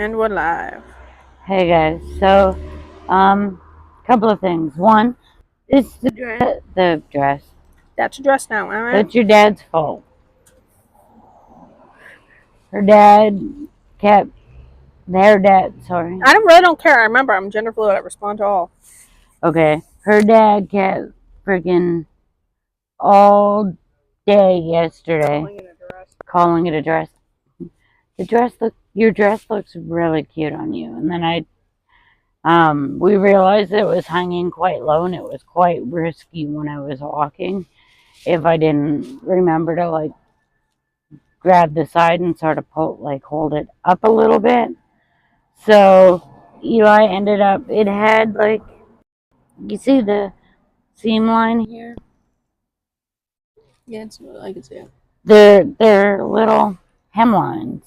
And we're live. Hey guys, so couple of things. One, it's the dress. That's your dress now, alright? That's your dad's fault. Her dad kept their dad. Sorry. I really don't care. I remember I'm gender fluid. I respond to all. Okay, her dad kept freaking all day yesterday calling it a dress. Your dress looks really cute on you. And then we realized it was hanging quite low and it was quite risky when I was walking. If I didn't remember to grab the side and sort of hold it up a little bit. So Eli ended up, it had you see the seam line here? Yeah, I can see it. They're little hemlines.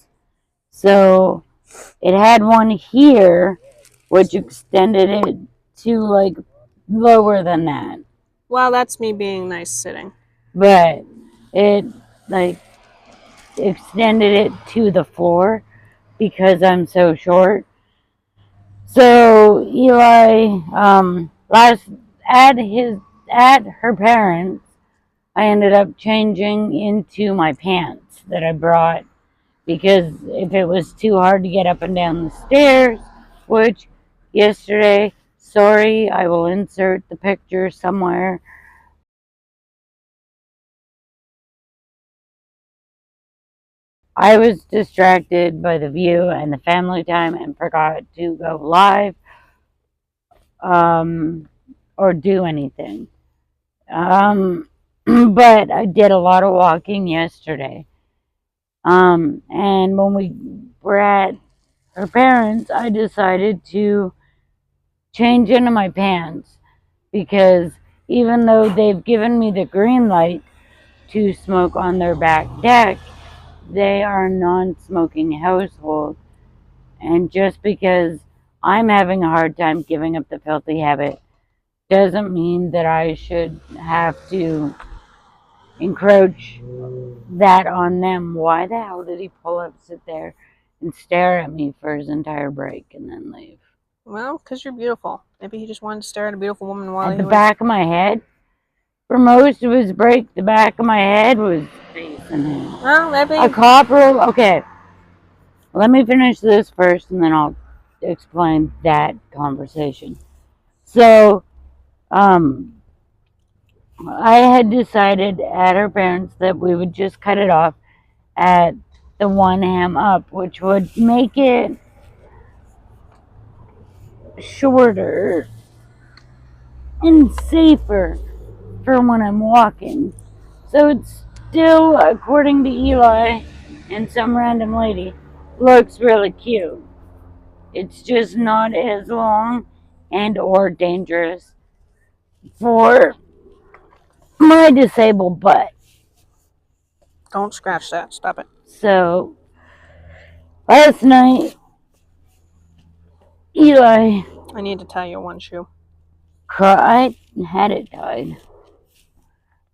So it had one here, which extended it to lower than that. Well, that's me being nice sitting. But it extended it to the floor because I'm so short. So Eli, at her parents, I ended up changing into my pants that I brought because if it was too hard to get up and down the stairs, which yesterday, sorry, I will insert the picture somewhere. I was distracted by the view and the family time and forgot to go live or do anything. But I did a lot of walking yesterday. And when we were at her parents', I decided to change into my pants because even though they've given me the green light to smoke on their back deck, they are a non-smoking household. And just because I'm having a hard time giving up the filthy habit doesn't mean that I should have to encroach that on them. Why the hell did he pull up, sit there, and stare at me for his entire break and then leave? Well, because you're beautiful. Maybe he just wanted to stare at a beautiful woman while at the back of my head. For most of his break, the back of my head was facing him. Well, maybe. A copper. Okay. Let me finish this first and then I'll explain that conversation. So, I had decided at her parents that we would just cut it off at the one hem up, which would make it shorter and safer for when I'm walking. So it's still, according to Eli and some random lady, looks really cute. It's just not as long and or dangerous for my disabled butt. Don't scratch that. Stop it. So last night, Eli, I need to tie your one shoe. I had it tied.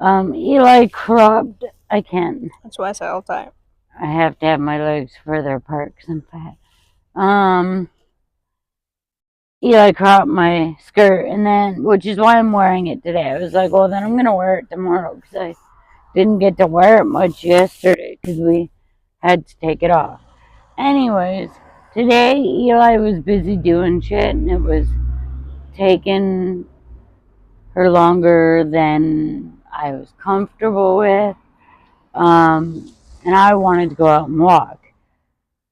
Eli cropped. I can't. That's why I said I'll tie it. I have to have my legs further apart because I'm fat. Eli cropped my skirt, and then, which is why I'm wearing it today. I was like, well, then I'm gonna wear it tomorrow because I didn't get to wear it much yesterday because we had to take it off. Anyways, today Eli was busy doing shit, and it was taking her longer than I was comfortable with. And I wanted to go out and walk.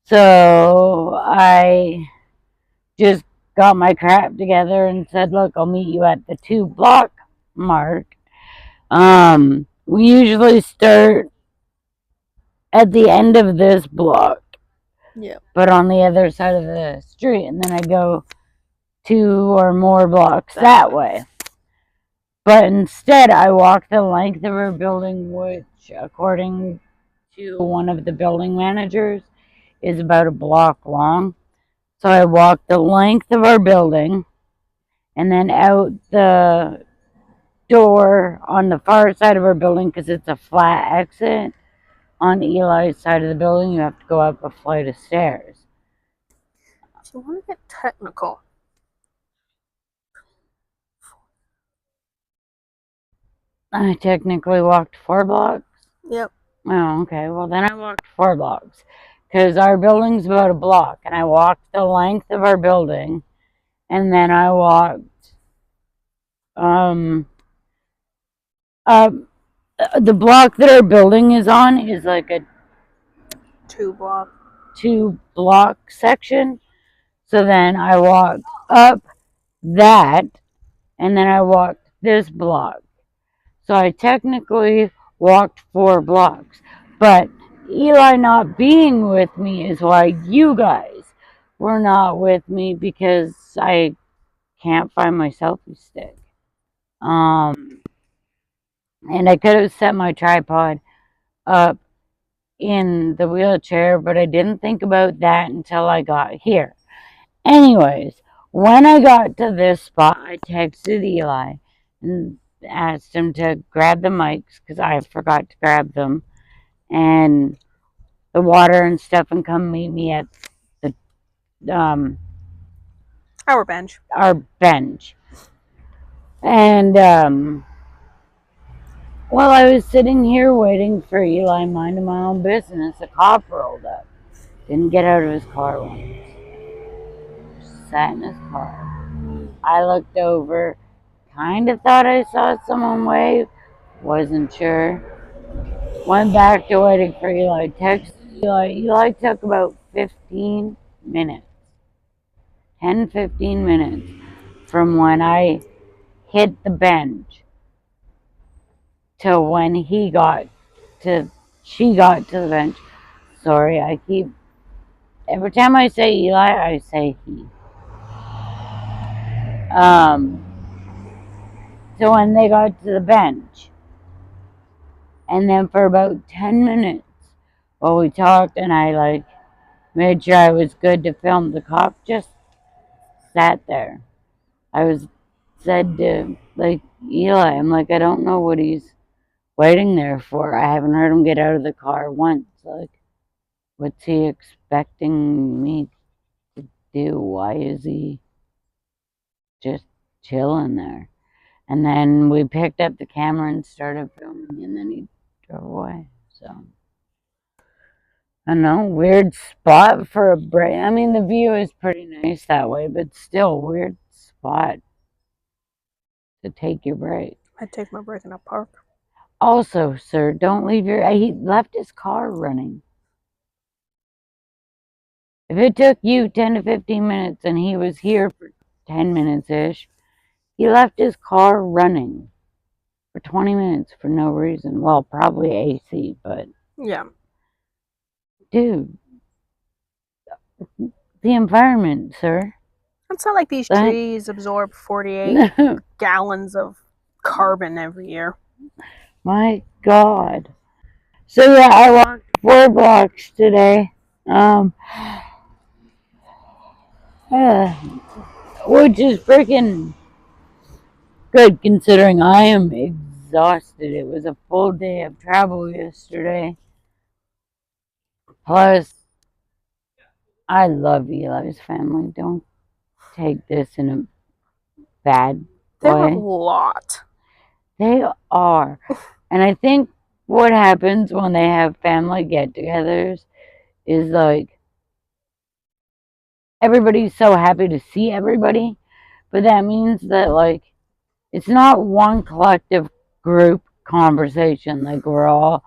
So I just got my crap together and said, look, I'll meet you at the 2-block mark. We usually start at the end of this block. Yeah. But on the other side of the street, and then I go 2 or more blocks that way. But instead, I walked the length of our building, which, according to one of the building managers, is about a block long. So I walked the length of our building and then out the door on the far side of our building because it's a flat exit. On Eli's side of the building, you have to go up a flight of stairs. If you want to get technical, I technically walked 4 blocks. yep. Oh, okay. Well, then I walked 4 blocks because our building's about a block, and I walked the length of our building, and then I walked uh, the block that our building is on is like a 2 block. 2-block section. So then I walked up that, and then I walked this block. So I technically walked 4 blocks. But Eli not being with me is why you guys were not with me, because I can't find my selfie stick. And I could have set my tripod up in the wheelchair, but I didn't think about that until I got here. Anyways, when I got to this spot, I texted Eli and asked him to grab the mics because I forgot to grab them, and the water and stuff, and come meet me at the Our bench. our bench. And while I was sitting here waiting for Eli, minding my own business, a cop rolled up. Didn't get out of his car once. Just sat in his car. I looked over, kind of thought I saw someone wave, wasn't sure. Went back to waiting for Eli. Texted Eli. Eli took about 15 minutes. 10-15 minutes from when I hit the bench till when she got to the bench. Sorry, every time I say Eli, I say he. So when they got to the bench, and then for about 10 minutes, while we talked and I made sure I was good to film, the cop just sat there. I said to Eli, I'm like, I don't know what he's waiting there for. I haven't heard him get out of the car once. What's he expecting me to do? Why is he just chilling there? And then we picked up the camera and started filming, and then he drove away. So I don't know, weird spot for a break. I mean, the view is pretty nice that way, but still, weird spot to take your break. I'd take my break in a park. Also, sir, don't leave he left his car running. If it took you 10 to 15 minutes and he was here for 10 minutes-ish, he left his car running for 20 minutes for no reason. Well, probably AC, but... Yeah. Dude, the environment, sir. It's not like these trees absorb 48 gallons of carbon every year. My God. So yeah, I walked 4 blocks today. Which is freaking good considering I am exhausted. It was a full day of travel yesterday. Plus, I love Eli's family. Don't take this in a bad They're way. a lot. They are. And I think what happens when they have family get-togethers is everybody's so happy to see everybody, but that means that it's not one collective group conversation. We're all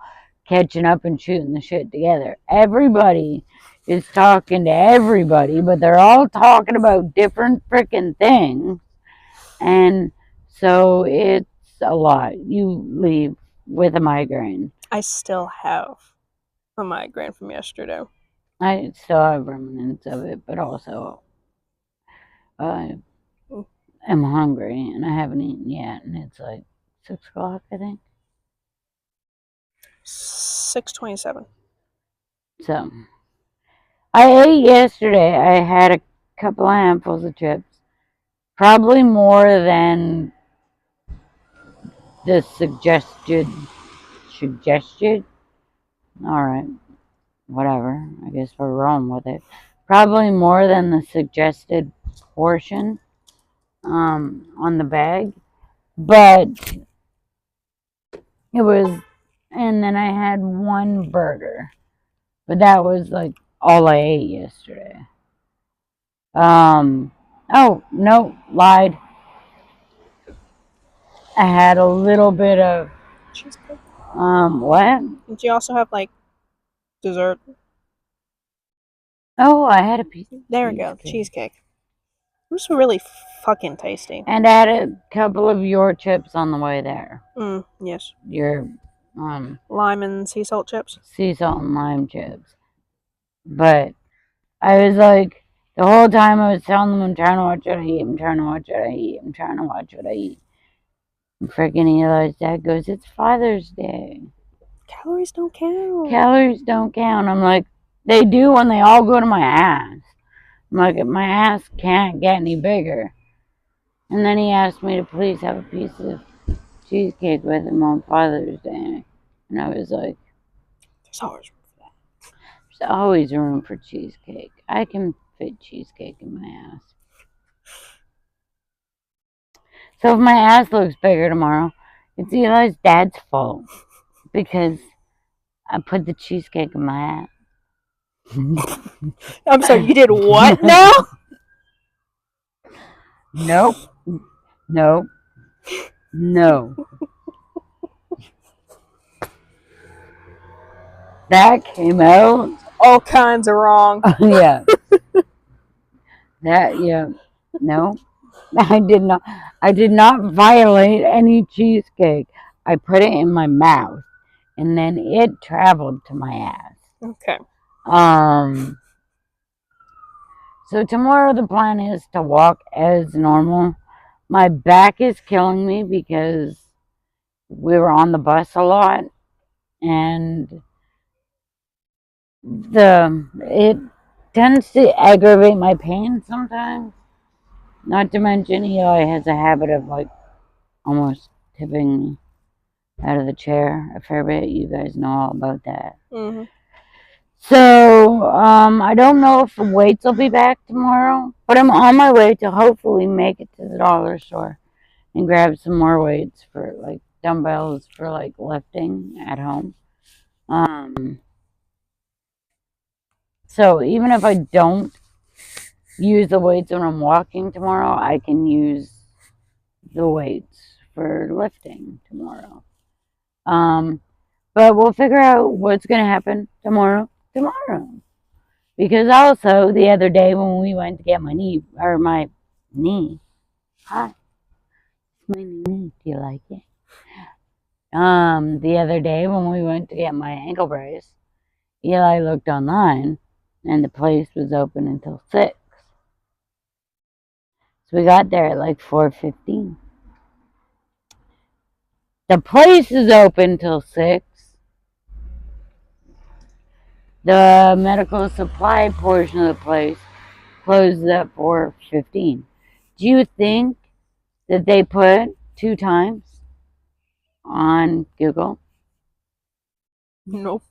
catching up and shooting the shit together. Everybody is talking to everybody, but they're all talking about different freaking things. And so it's a lot. You leave with a migraine. I still have a migraine from yesterday. I still have remnants of it, but also I am hungry and I haven't eaten yet, and it's 6 o'clock, I think. 6:27. So I ate yesterday. I had a couple of handfuls of chips, probably more than the suggested. All right, whatever. I guess we're wrong with it. probably more than the suggested portion on the bag. But it was, and then I had one burger. But that was like all I ate yesterday. Oh, no, lied. I had a little bit of, Cheesecake. what? Did you also have like dessert? Oh, I had a piece of There we go. Cheesecake. It was really fucking tasty. And I had a couple of your chips on the way there. Yes. Your lime and sea salt chips. Sea salt and lime chips. But I was like, the whole time I was telling them I'm trying to watch what I eat, I'm trying to watch what I eat, I'm trying to watch what I eat. And freaking Eli's dad goes, it's Father's Day. Calories don't count. Calories don't count. I'm like, they do when they all go to my ass. I'm like, my ass can't get any bigger. And then he asked me to please have a piece of cheesecake with him on Father's Day. And I was like, there's always room for that. There's always room for cheesecake. I can fit cheesecake in my ass. So if my ass looks bigger tomorrow, it's Eli's dad's fault. Because I put the cheesecake in my ass. I'm sorry, you did what now? Nope. Nope. No. That came out all kinds of wrong. Yeah. Yeah. No. I did not violate any cheesecake. I put it in my mouth and then it traveled to my ass. Okay. So tomorrow the plan is to walk as normal. My back is killing me because we were on the bus a lot and it tends to aggravate my pain sometimes. Not to mention Eli has a habit of like almost tipping me out of the chair a fair bit. You guys know all about that. Mm-hmm. So, I don't know if the weights will be back tomorrow, but I'm on my way to hopefully make it to the dollar store and grab some more weights for like dumbbells for like lifting at home. So even if I don't use the weights when I'm walking tomorrow, I can use the weights for lifting tomorrow. But we'll figure out what's going to happen tomorrow. Because also the other day when we went to get my knee, hi, my new knee, do you like it? The other day when we went to get my ankle brace, Eli looked online and the place was open until 6. So we got there at like 4:15. The place is open till 6. The medical supply portion of the place closes at 4:15. Do you think that they put 2 times on Google? Nope.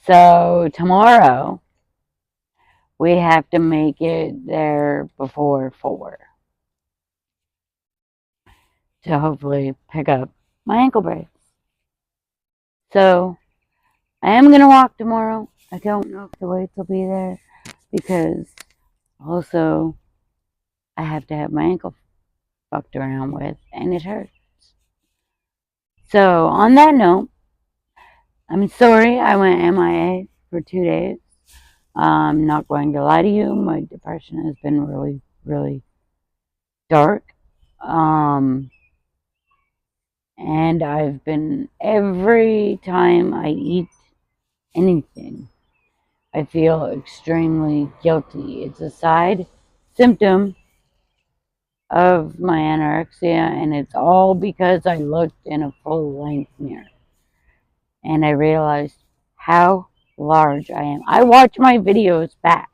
So tomorrow we have to make it there before 4 to hopefully pick up my ankle brace. So I am going to walk tomorrow. I don't know if the weights will be there because also I have to have my ankle fucked around with and it hurts. So on that note, I'm sorry I went MIA for 2 days. I'm not going to lie to you. My depression has been really, really dark. And I've been, every time I eat anything, I feel extremely guilty. It's a side symptom of my anorexia, and it's all because I looked in a full-length mirror and I realized how large I am. I watch my videos back.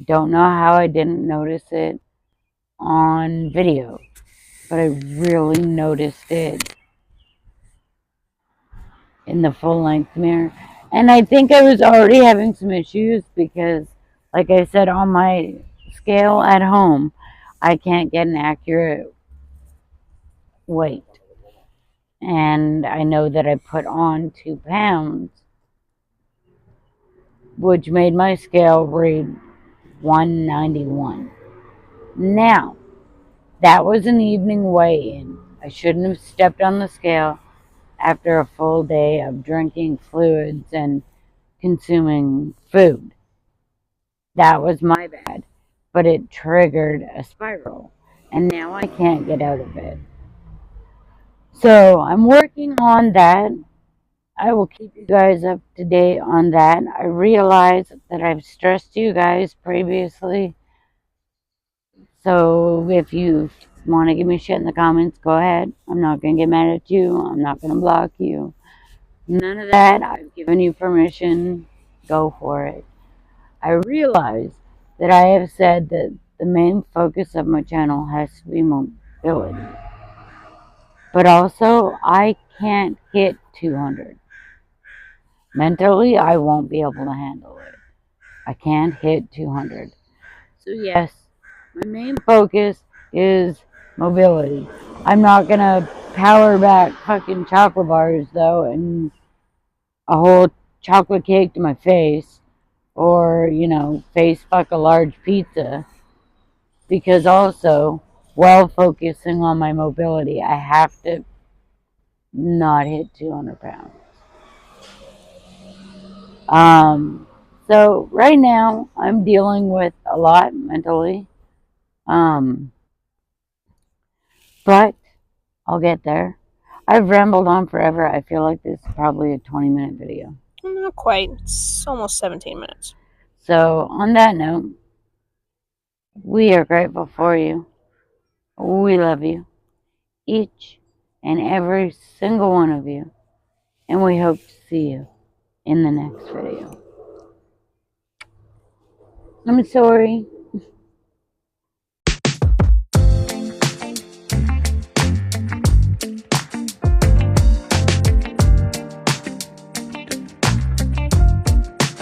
Don't know how I didn't notice it on video, but I really noticed it in the full-length mirror. And I think I was already having some issues because Like I said, on my scale at home, I can't get an accurate weight. And I know that I put on 2 pounds, which made my scale read 191. Now, that was an evening weigh-in. I shouldn't have stepped on the scale after a full day of drinking fluids and consuming food. That was my bad. But it triggered a spiral. And now I can't get out of it. So I'm working on that. I will keep you guys up to date on that. I realize that I've stressed you guys previously. So if you want to give me shit in the comments, go ahead. I'm not going to get mad at you. I'm not going to block you. None of that. I've given you permission. Go for it. I realize that I have said that the main focus of my channel has to be mobility. But also, I can't hit 200. Mentally, I won't be able to handle it. I can't hit 200. So yes, my main focus is mobility. I'm not going to power back fucking chocolate bars, though, and a whole chocolate cake to my face. Or, face fuck a large pizza. Because also, while focusing on my mobility, I have to not hit 200 pounds. So right now, I'm dealing with a lot mentally. But I'll get there. I've rambled on forever. I feel like this is probably a 20-minute video. Not quite. It's almost 17 minutes. So on that note, we are grateful for you. We love you. Each and every single one of you. And we hope to see you in the next video. I'm sorry